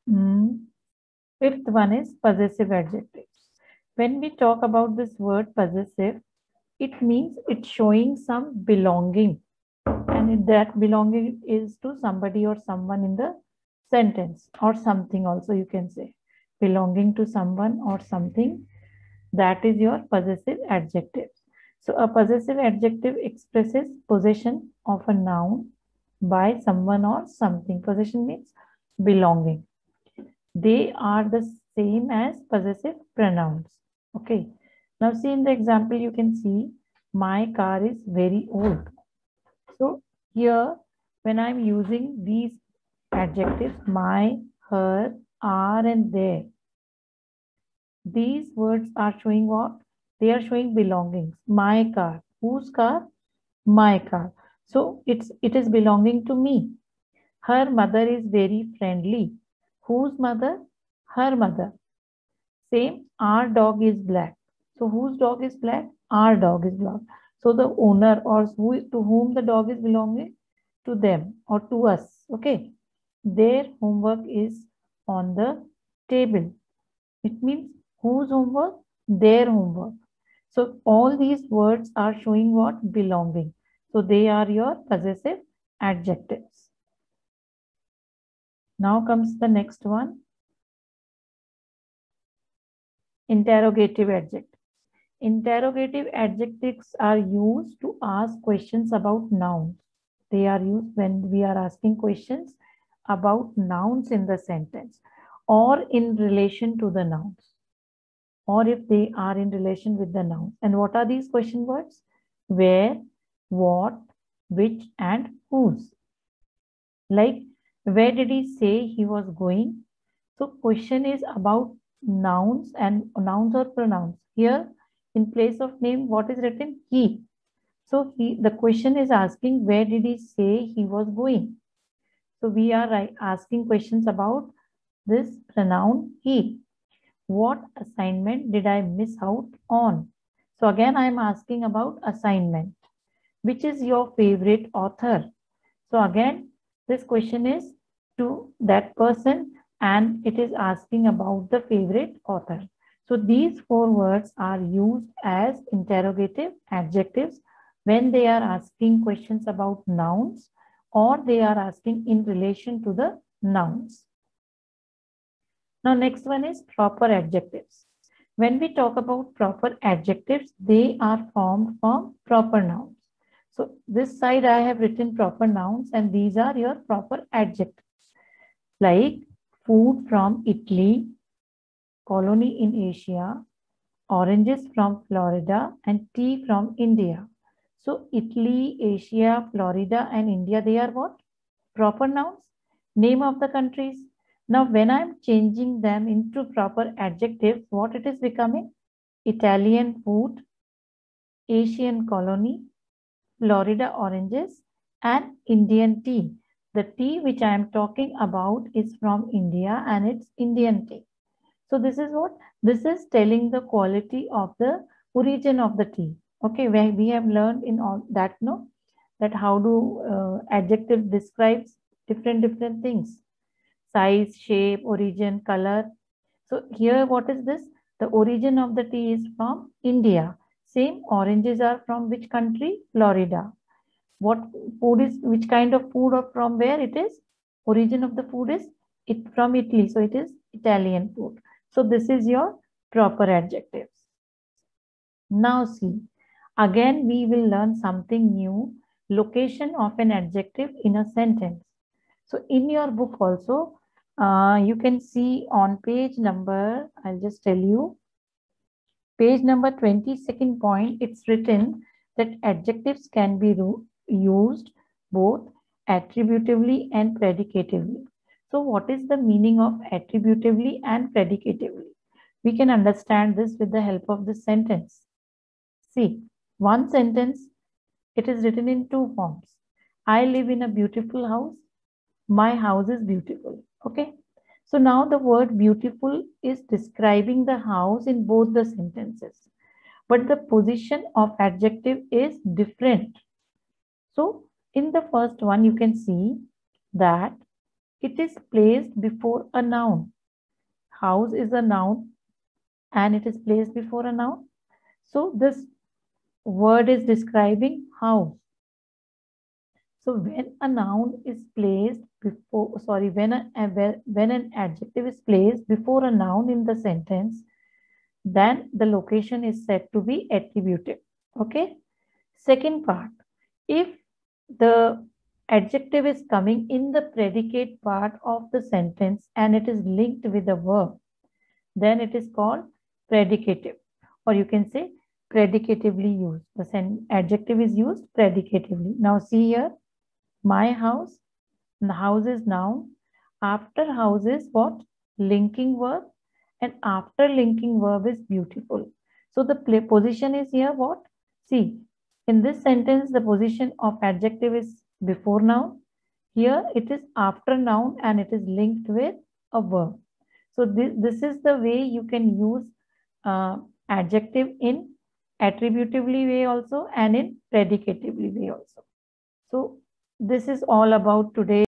Mm. Fifth one is possessive adjectives. When we talk about this word possessive, it means it's showing some belonging, and that belonging is to somebody or someone in the sentence, or something also you can say. Belonging to someone or something, that is your possessive adjective. So a possessive adjective expresses possession of a noun by someone or something. Possession means belonging. They are the same as possessive pronouns. Okay. Now see in the example, you can see my car is very old. So here, when I'm using these adjectives, my, her, are, and their, these words are showing what? They are showing belongings. My car. Whose car? My car. So it is belonging to me. Her mother is very friendly. Whose mother? Her mother. Same, our dog is black. So whose dog is black? Our dog is black. So the owner, or who, to whom the dog is belonging? To them or to us. Okay. Their homework is on the table. It means whose homework? Their homework. So all these words are showing what? Belonging. So they are your possessive adjectives. Now comes the next one. Interrogative adjectives. Interrogative adjectives are used to ask questions about nouns. They are used when we are asking questions about nouns in the sentence or in relation to the nouns, or if they are in relation with the nouns. And what are these question words? Where, what, which, and whose. Like, where did he say he was going? So question is about nouns and nouns or pronouns. Here, in place of name, what is written? He. So the question is asking, where did he say he was going? So we are asking questions about this pronoun he. What assignment did I miss out on? So again, I am asking about assignment. Which is your favorite author? So again, this question is to that person and it is asking about the favorite author. So these four words are used as interrogative adjectives when they are asking questions about nouns or they are asking in relation to the nouns. Now next one is proper adjectives. When we talk about proper adjectives, they are formed from proper nouns. So this side I have written proper nouns and these are your proper adjectives. Like food from Italy, colony in Asia, oranges from Florida, and tea from India. So Italy, Asia, Florida, and India, they are what? Proper nouns, name of the countries. Now, when I'm changing them into proper adjectives, what it is becoming? Italian food, Asian colony, Florida oranges, and Indian tea. The tea which I am talking about is from India and it's Indian tea. So this is what? This is telling the quality of the origin of the tea. Okay, where we have learned in all that, no? That how do adjective describes different things. Size, shape, origin, color. So here what is this? The origin of the tea is from India. Same oranges are from which country? Florida. What food is, which kind of food or from where it is? Origin of the food is it from Italy. So it is Italian food. So this is your proper adjectives. Now see, again we will learn something new. Location of an adjective in a sentence. So in your book also, you can see on page number, I'll just tell you, page number 22nd point, it's written that adjectives can be used both attributively and predicatively. So what is the meaning of attributively and predicatively? We can understand this with the help of this sentence. See, one sentence, it is written in two forms. I live in a beautiful house. My house is beautiful. Okay. So now the word beautiful is describing the house in both the sentences, but the position of adjective is different. So in the first one, you can see that It is placed before a noun. House is a noun and it is placed before a noun. So this word is describing house. So when a noun is placed before, sorry, when an adjective is placed before a noun in the sentence, then the location is said to be attributive. Okay. Second part, if the adjective is coming in the predicate part of the sentence and it is linked with a verb, then it is called predicative, or you can say predicatively used. The adjective is used predicatively. Now see here, my house. The house is noun. After house is what? Linking verb. And after linking verb is beautiful. So the position is here what? See, in this sentence, the position of adjective is before noun. Here it is after noun and it is linked with a verb. So this is the way you can use adjective in attributively way also and in predicatively way also. So this is all about today.